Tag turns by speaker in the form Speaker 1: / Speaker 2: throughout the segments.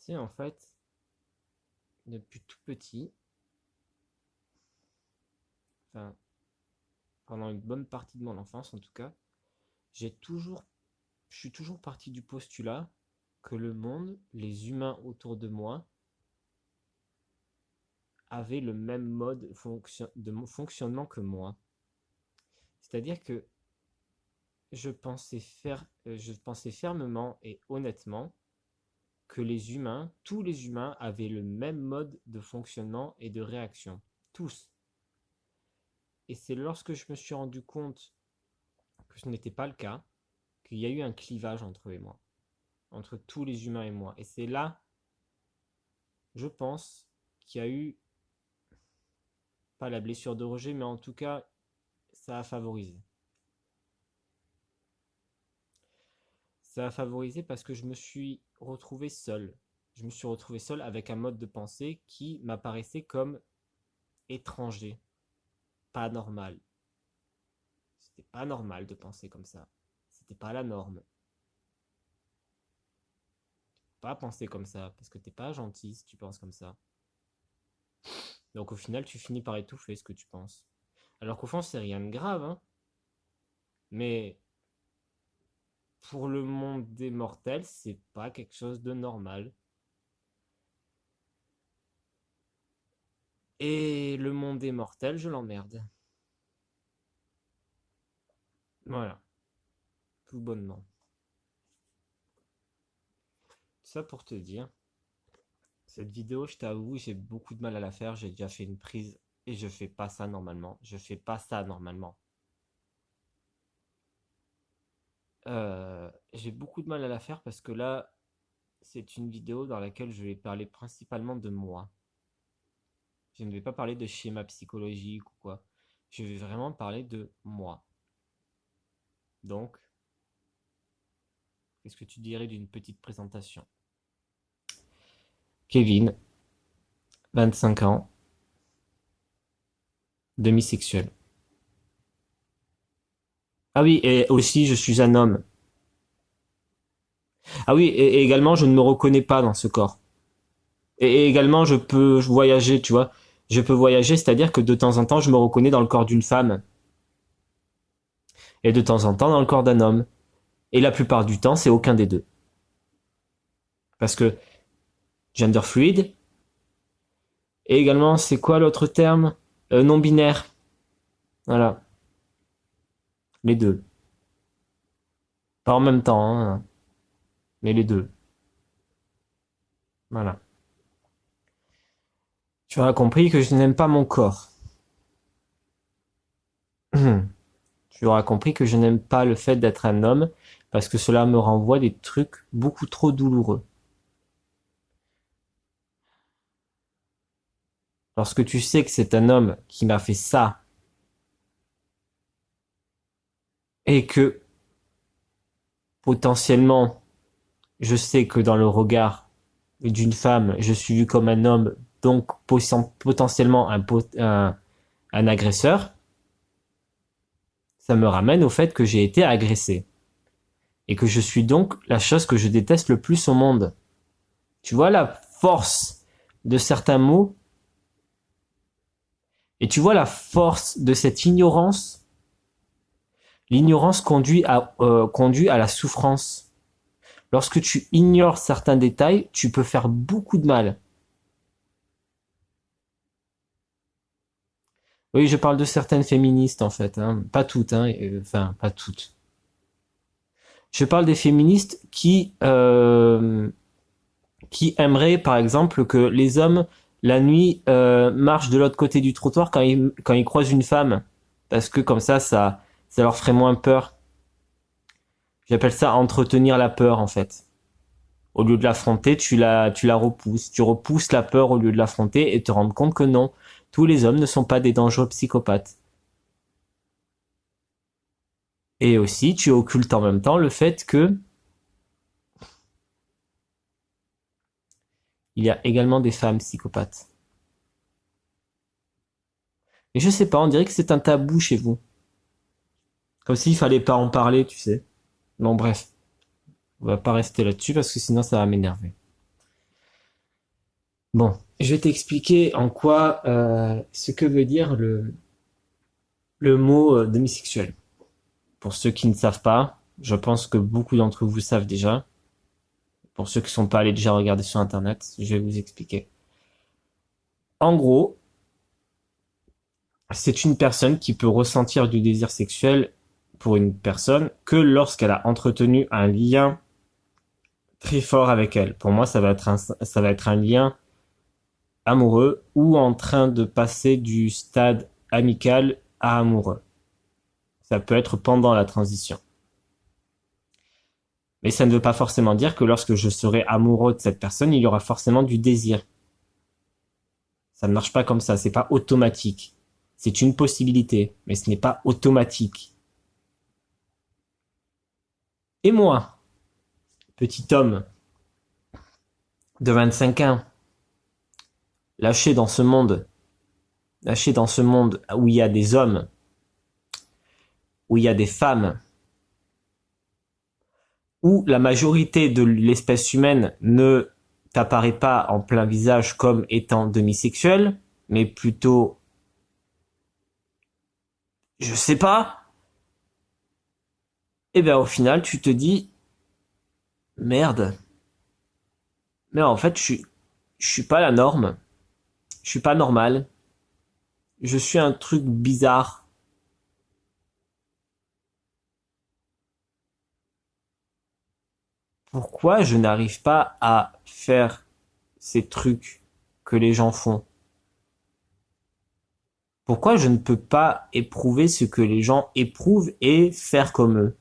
Speaker 1: Tu sais, en fait, depuis tout petit, enfin, pendant une bonne partie de mon enfance en tout cas, j'ai toujours, je suis toujours parti du postulat que le monde, les humains autour de moi, avaient le même mode de fonctionnement que moi. C'est-à-dire que je pensais fermement et honnêtement que les humains, tous les humains, avaient le même mode de fonctionnement et de réaction. Tous. Et c'est lorsque je me suis rendu compte que ce n'était pas le cas, qu'il y a eu un clivage entre eux et moi, entre tous les humains et moi. Et c'est là, je pense, qu'il y a eu, pas la blessure de rejet, mais en tout cas, ça a favorisé. Ça a favorisé parce que je me suis retrouvé seul. Je me suis retrouvé seul avec un mode de pensée qui m'apparaissait comme étranger, pas normal. C'était pas normal de penser comme ça. C'était pas la norme. Pas penser comme ça, parce que t'es pas gentil si tu penses comme ça. Donc au final, tu finis par étouffer ce que tu penses. Alors qu'au fond, c'est rien de grave, hein. Mais pour le monde des mortels, c'est pas quelque chose de normal. Et le monde des mortels, je l'emmerde. Voilà, tout bonnement. Ça pour te dire, cette vidéo, je t'avoue, j'ai beaucoup de mal à la faire. J'ai déjà fait une prise et je fais pas ça normalement. Je fais pas ça normalement. J'ai beaucoup de mal à la faire parce que là, c'est une vidéo dans laquelle je vais parler principalement de moi. Je ne vais pas parler de schéma psychologique ou quoi. Je vais vraiment parler de moi. Donc, qu'est-ce que tu dirais d'une petite présentation? Kevin, 25 ans, demisexuel. Ah oui, et aussi je suis un homme. Ah oui, et également je ne me reconnais pas dans ce corps. Et également je peux voyager, tu vois. Je peux voyager, c'est-à-dire que de temps en temps je me reconnais dans le corps d'une femme. Et de temps en temps dans le corps d'un homme. Et la plupart du temps, c'est aucun des deux. Parce que gender fluide, et également, c'est quoi l'autre terme? Non-binaire. Voilà, les deux. Pas en même temps, hein, mais les deux. Voilà. Tu auras compris que je n'aime pas mon corps. Tu auras compris que je n'aime pas le fait d'être un homme parce que cela me renvoie des trucs beaucoup trop douloureux. Lorsque tu sais que c'est un homme qui m'a fait ça et que potentiellement je sais que dans le regard d'une femme, je suis vu comme un homme, donc potentiellement un agresseur, ça me ramène au fait que j'ai été agressé. Et que je suis donc la chose que je déteste le plus au monde. Tu vois la force de certains mots et tu vois la force de cette ignorance. L'ignorance conduit à la souffrance. Lorsque tu ignores certains détails, tu peux faire beaucoup de mal. Oui, je parle de certaines féministes en fait, hein. Pas toutes, hein. Enfin, pas toutes. Je parle des féministes qui aimeraient, par exemple, que les hommes, la nuit, marchent de l'autre côté du trottoir quand ils croisent une femme. Parce que comme ça leur ferait moins peur. J'appelle ça entretenir la peur, en fait. Au lieu de l'affronter, tu la repousses. Tu repousses la peur au lieu de l'affronter et te rendre compte que non, tous les hommes ne sont pas des dangereux psychopathes. Et aussi, tu occultes en même temps le fait que il y a également des femmes psychopathes. Et je sais pas, on dirait que c'est un tabou chez vous. Comme s'il fallait pas en parler, tu sais. Bon, bref. On va pas rester là-dessus parce que sinon ça va m'énerver. Bon, je vais t'expliquer en quoi ce que veut dire le mot demisexuel. Pour ceux qui ne savent pas, je pense que beaucoup d'entre vous savent déjà. Pour ceux qui ne sont pas allés déjà regarder sur internet, je vais vous expliquer. En gros, c'est une personne qui peut ressentir du désir sexuel pour une personne que lorsqu'elle a entretenu un lien très fort avec elle. Pour moi, ça va être un lien amoureux ou en train de passer du stade amical à amoureux. Ça peut être pendant la transition. Mais ça ne veut pas forcément dire que lorsque je serai amoureux de cette personne, il y aura forcément du désir. Ça ne marche pas comme ça, c'est pas automatique. C'est une possibilité, mais ce n'est pas automatique. Et moi, petit homme de 25 ans, lâché dans ce monde, lâché dans ce monde où il y a des hommes, où il y a des femmes, où la majorité de l'espèce humaine ne t'apparaît pas en plein visage comme étant demisexuel, mais plutôt, je sais pas, et bien au final tu te dis, merde, mais en fait je suis pas la norme, je suis pas normal, je suis un truc bizarre. Pourquoi je n'arrive pas à faire ces trucs que les gens font? Pourquoi je ne peux pas éprouver ce que les gens éprouvent et faire comme eux?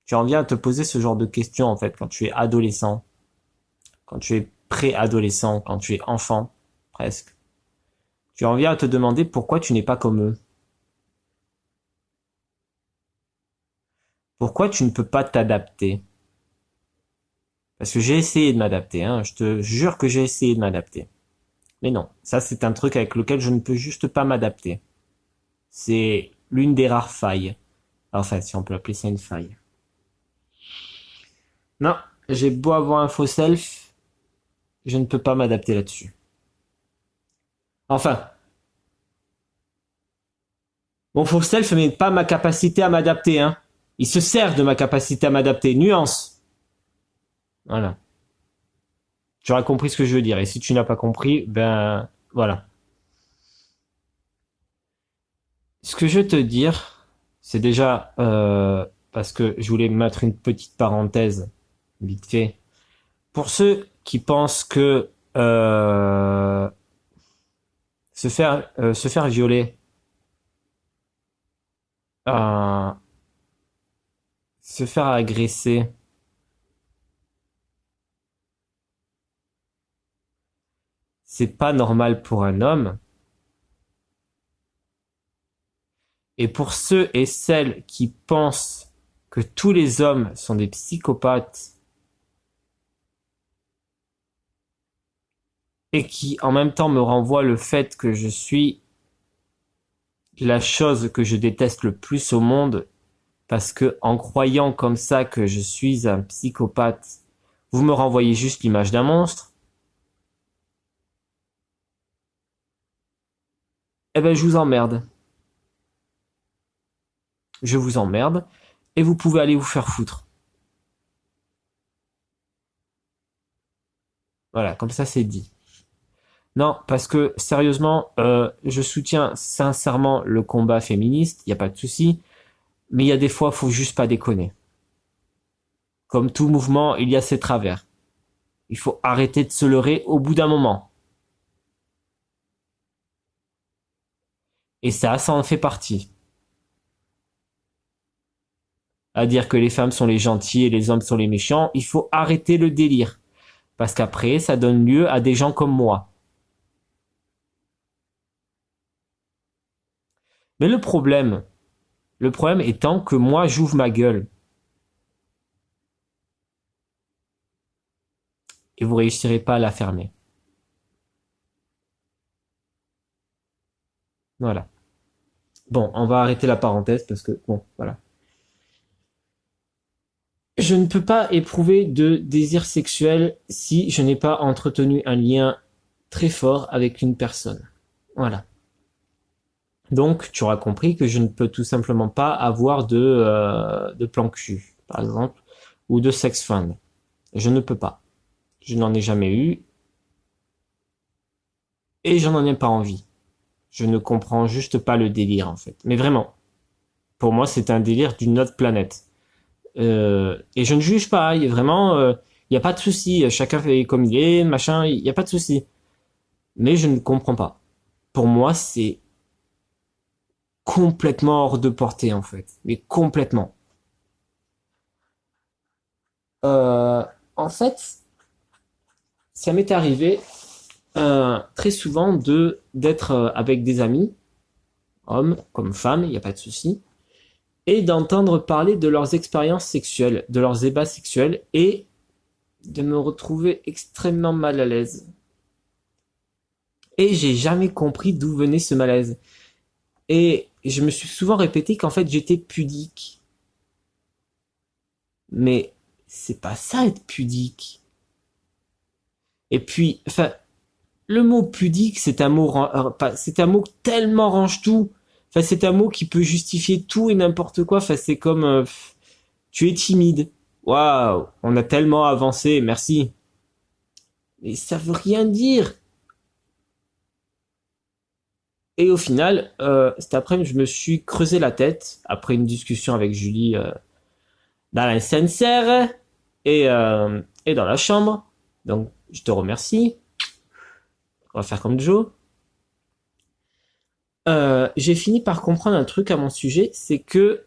Speaker 1: Tu en viens à te poser ce genre de questions en fait quand tu es adolescent, quand tu es pré-adolescent, quand tu es enfant, presque. Tu en viens à te demander pourquoi tu n'es pas comme eux. Pourquoi tu ne peux pas t'adapter? Parce que j'ai essayé de m'adapter, hein. Je te jure que j'ai essayé de m'adapter. Mais non, ça c'est un truc avec lequel je ne peux juste pas m'adapter. C'est l'une des rares failles. Enfin, si on peut appeler ça une faille. Non, j'ai beau avoir un faux self, je ne peux pas m'adapter là-dessus. Enfin, mon faux self n'est pas ma capacité à m'adapter, hein. Il se sert de ma capacité à m'adapter. Nuance. Voilà. Tu auras compris ce que je veux dire. Et si tu n'as pas compris, ben voilà. Ce que je veux te dire, c'est déjà parce que je voulais mettre une petite parenthèse, vite fait. Pour ceux qui pensent que se faire violer, euh, se faire agresser, c'est pas normal pour un homme. Et pour ceux et celles qui pensent que tous les hommes sont des psychopathes et qui en même temps me renvoient le fait que je suis la chose que je déteste le plus au monde parce que en croyant comme ça que je suis un psychopathe, vous me renvoyez juste l'image d'un monstre, eh ben je vous emmerde. Je vous emmerde et vous pouvez aller vous faire foutre. Voilà, comme ça c'est dit. Non, parce que sérieusement, je soutiens sincèrement le combat féministe, il n'y a pas de souci, mais il y a des fois, faut juste pas déconner. Comme tout mouvement, il y a ses travers. Il faut arrêter de se leurrer au bout d'un moment. Et ça en fait partie. À dire que les femmes sont les gentils et les hommes sont les méchants, il faut arrêter le délire. Parce qu'après, ça donne lieu à des gens comme moi. Mais le problème étant que moi, j'ouvre ma gueule. Et vous réussirez pas à la fermer. Voilà. Bon, on va arrêter la parenthèse parce que, bon, voilà. Je ne peux pas éprouver de désir sexuel si je n'ai pas entretenu un lien très fort avec une personne. Voilà. Donc, tu auras compris que je ne peux tout simplement pas avoir de plan cul, par exemple, ou de sex fund. Je ne peux pas. Je n'en ai jamais eu et j'en ai pas envie. Je ne comprends juste pas le délire, en fait. Mais vraiment, pour moi, c'est un délire d'une autre planète. Et je ne juge pas, il y a vraiment, il n'y a pas de souci, chacun fait comme il est, machin, il n'y a pas de souci. Mais je ne comprends pas. Pour moi, c'est complètement hors de portée, en fait. Mais complètement. Euh, En fait, ça m'est arrivé très souvent de d'être avec des amis, hommes comme femmes, il n'y a pas de souci, et d'entendre parler de leurs expériences sexuelles, de leurs ébats sexuels, et de me retrouver extrêmement mal à l'aise. Et j'ai jamais compris d'où venait ce malaise. Et je me suis souvent répété qu'en fait j'étais pudique. Mais c'est pas ça être pudique. Et puis, enfin, le mot pudique, c'est un mot tellement range tout. Enfin, c'est un mot qui peut justifier tout et n'importe quoi. Enfin, c'est comme tu es timide. Waouh, on a tellement avancé, merci. Mais ça veut rien dire. Et au final, cet après-midi, je me suis creusé la tête après une discussion avec Julie dans l'ascenseur et dans la chambre. Donc, je te remercie. On va faire comme Joe. J'ai fini par comprendre un truc à mon sujet, c'est que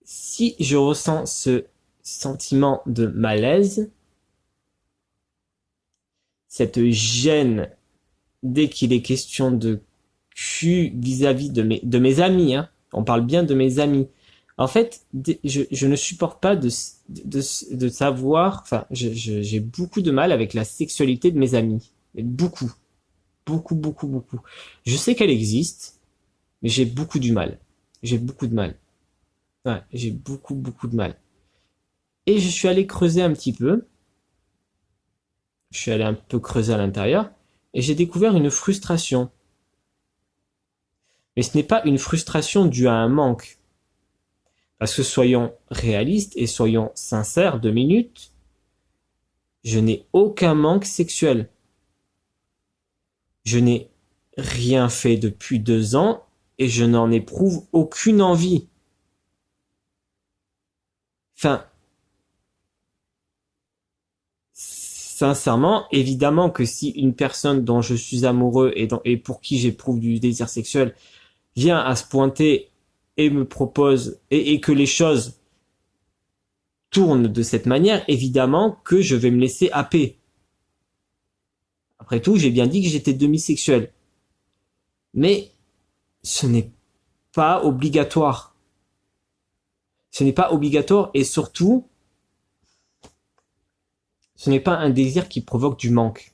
Speaker 1: si je ressens ce sentiment de malaise, cette gêne dès qu'il est question de cul vis-à-vis de mes amis, hein, on parle bien de mes amis. En fait, je ne supporte pas de savoir, enfin, j'ai beaucoup de mal avec la sexualité de mes amis. Mais beaucoup, beaucoup, beaucoup, beaucoup. Je sais qu'elle existe, mais j'ai beaucoup du mal. J'ai beaucoup de mal. Ouais, j'ai beaucoup, beaucoup de mal. Et je suis allé creuser un petit peu. Je suis allé un peu creuser à l'intérieur. Et j'ai découvert une frustration. Mais ce n'est pas une frustration due à un manque. Parce que soyons réalistes et soyons sincères 2 minutes. Je n'ai aucun manque sexuel. Je n'ai rien fait depuis 2 ans et je n'en éprouve aucune envie. Enfin, sincèrement, évidemment que si une personne dont je suis amoureux et pour qui j'éprouve du désir sexuel vient à se pointer et me propose et que les choses tournent de cette manière, évidemment que je vais me laisser happer. Après tout, j'ai bien dit que j'étais demisexuel. Mais ce n'est pas obligatoire. Ce n'est pas obligatoire et surtout, ce n'est pas un désir qui provoque du manque.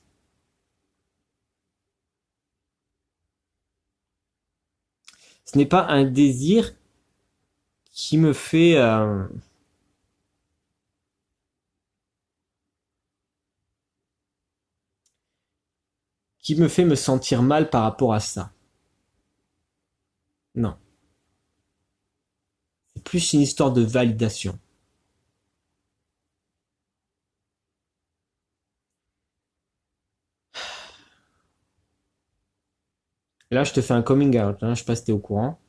Speaker 1: Ce n'est pas un désir qui me fait me sentir mal par rapport à ça. Non, c'est plus une histoire de validation. Là, je te fais un coming out, hein, je sais pas si t'es au courant.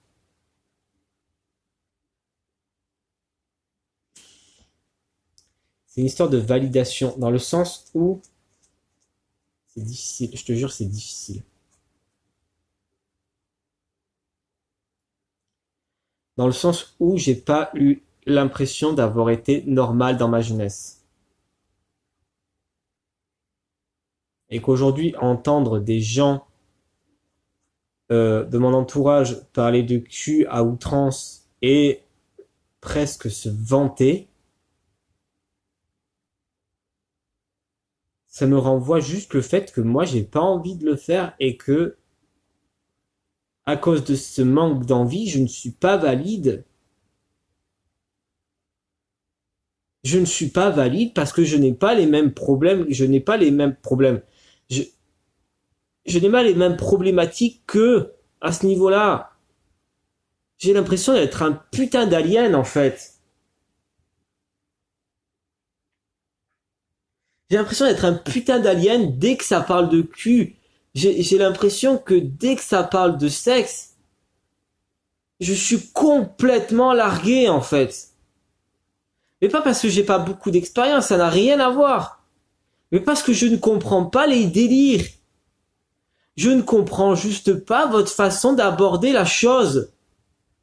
Speaker 1: C'est une histoire de validation, dans le sens où c'est difficile, je te jure, c'est difficile. Dans le sens où j'ai pas eu l'impression d'avoir été normal dans ma jeunesse. Et qu'aujourd'hui, entendre des gens de mon entourage parler de cul à outrance et presque se vanter, ça me renvoie juste le fait que moi j'ai pas envie de le faire et que à cause de ce manque d'envie, je ne suis pas valide Je ne suis pas valide parce que je n'ai pas les mêmes problèmes, je n'ai pas les mêmes problèmes. Je, je n'ai pas les mêmes problématiques que à ce niveau-là. J'ai l'impression d'être un putain d'alien en fait. J'ai l'impression d'être un putain d'alien dès que ça parle de cul. J'ai l'impression que dès que ça parle de sexe, je suis complètement largué en fait. Mais pas parce que j'ai pas beaucoup d'expérience, ça n'a rien à voir. Mais parce que je ne comprends pas les délires. Je ne comprends juste pas votre façon d'aborder la chose.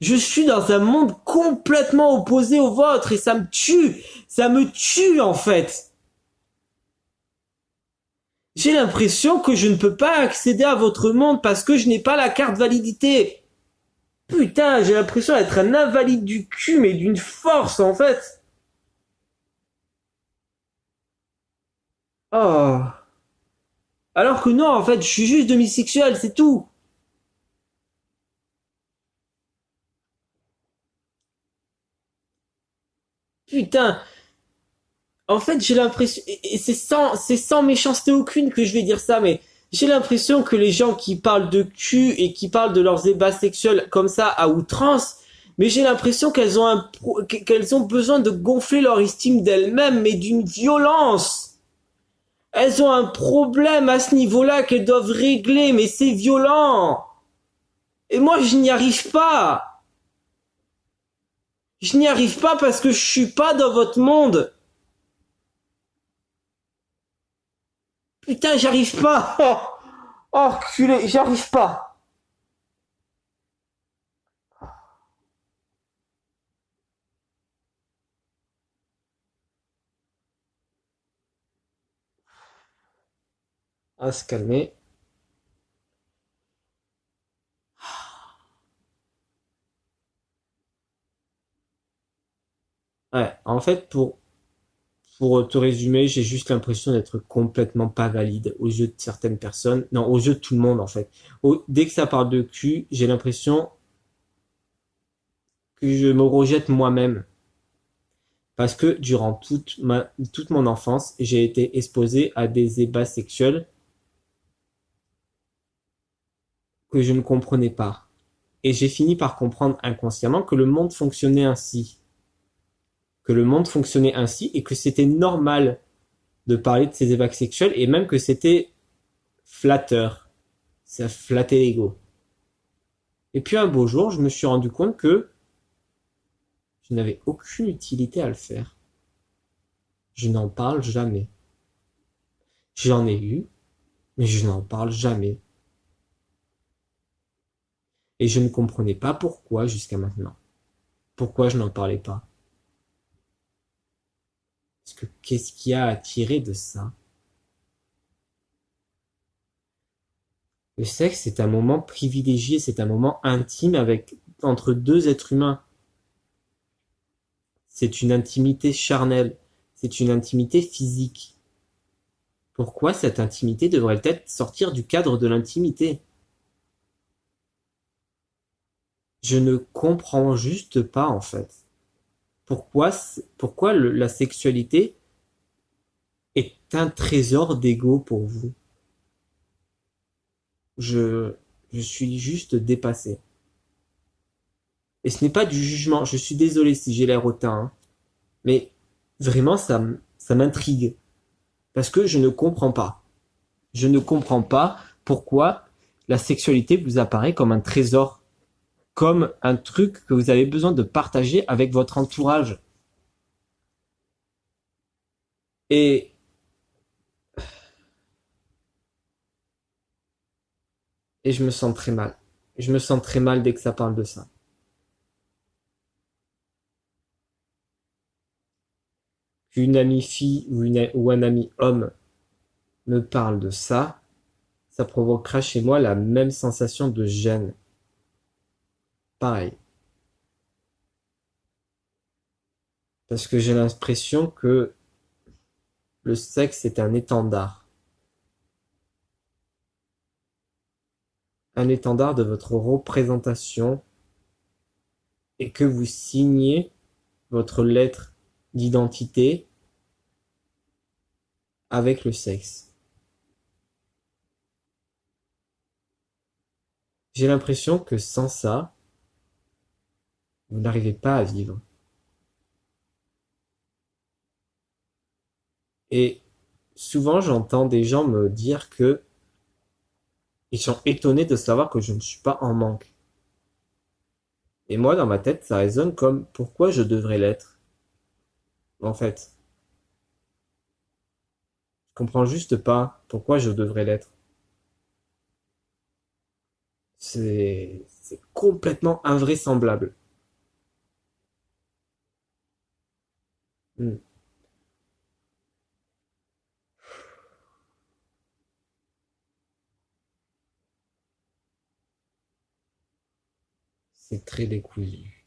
Speaker 1: Je suis dans un monde complètement opposé au vôtre et ça me tue. Ça me tue en fait. J'ai l'impression que je ne peux pas accéder à votre monde parce que je n'ai pas la carte validité. Putain, j'ai l'impression d'être un invalide du cul, mais d'une force en fait. Oh. Alors que non, en fait, je suis juste demisexuel, c'est tout. Putain. En fait, j'ai l'impression, et c'est sans méchanceté aucune que je vais dire ça, mais j'ai l'impression que les gens qui parlent de cul et qui parlent de leurs ébats sexuels comme ça à outrance, mais j'ai l'impression qu'elles ont besoin de gonfler leur estime d'elles-mêmes, mais d'une violence. Elles ont un problème à ce niveau-là qu'elles doivent régler, mais c'est violent. Et moi, je n'y arrive pas. Je n'y arrive pas parce que je suis pas dans votre monde. Putain, j'arrive pas. Oh, culé, j'arrive pas. À se calmer. Ouais, en fait, pour te résumer, j'ai juste l'impression d'être complètement pas valide aux yeux de certaines personnes. Non, aux yeux de tout le monde, en fait. Dès que ça parle de cul, j'ai l'impression que je me rejette moi-même. Parce que durant toute mon enfance, j'ai été exposé à des ébats sexuels que je ne comprenais pas. Et j'ai fini par comprendre inconsciemment que le monde fonctionnait ainsi. Que le monde fonctionnait ainsi et que c'était normal de parler de ces ébats sexuels et même que c'était flatteur. Ça flattait l'ego. Et puis un beau jour, je me suis rendu compte que je n'avais aucune utilité à le faire. Je n'en parle jamais. J'en ai eu, mais je n'en parle jamais. Et je ne comprenais pas pourquoi jusqu'à maintenant. Pourquoi je n'en parlais pas. Parce que qu'est-ce qu'il y a à tirer de ça? Le sexe, c'est un moment privilégié, c'est un moment intime entre deux êtres humains. C'est une intimité charnelle, c'est une intimité physique. Pourquoi cette intimité devrait-elle sortir du cadre de l'intimité? Je ne comprends juste pas en fait. Pourquoi la sexualité est un trésor d'ego pour vous? Je, je suis juste dépassé. Et ce n'est pas du jugement, je suis désolé si j'ai l'air hautain, hein, mais vraiment ça m'intrigue. Parce que je ne comprends pas. Je ne comprends pas pourquoi la sexualité vous apparaît comme un trésor, comme un truc que vous avez besoin de partager avec votre entourage. Et, et je me sens très mal. Je me sens très mal dès que ça parle de ça. Qu'une amie fille ou un ami homme me parle de ça provoquera chez moi la même sensation de gêne. Pareil. Parce que j'ai l'impression que le sexe est un étendard. Un étendard de votre représentation et que vous signez votre lettre d'identité avec le sexe. J'ai l'impression que sans ça, vous n'arrivez pas à vivre. Et souvent, j'entends des gens me dire que ils sont étonnés de savoir que je ne suis pas en manque. Et moi, dans ma tête, ça résonne comme pourquoi je devrais l'être, en fait. Je comprends juste pas pourquoi je devrais l'être. C'est complètement invraisemblable. Hmm. C'est très décousu.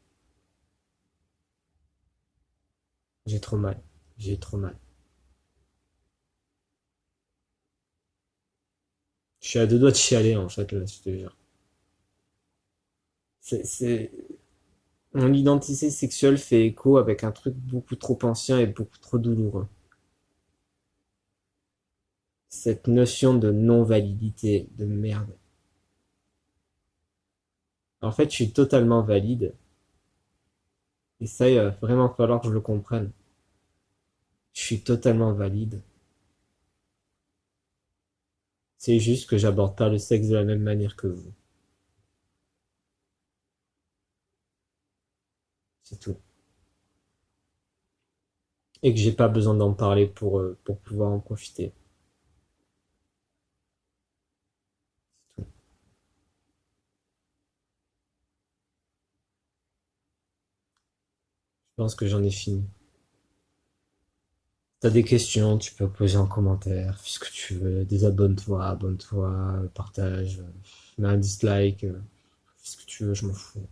Speaker 1: J'ai trop mal. J'ai trop mal. Je suis à deux doigts de chialer, en fait, là, je te jure. C'est... Mon identité sexuelle fait écho avec un truc beaucoup trop ancien et beaucoup trop douloureux. Cette notion de non-validité, de merde. En fait, je suis totalement valide. Et ça, il va vraiment falloir que je le comprenne. Je suis totalement valide. C'est juste que j'aborde pas le sexe de la même manière que vous. C'est tout. Et que j'ai pas besoin d'en parler pour pouvoir en profiter. C'est tout. Je pense que j'en ai fini. T'as des questions, tu peux poser en commentaire, fais ce que tu veux, désabonne-toi, abonne-toi, partage, mets un dislike, fais ce que tu veux, je m'en fous.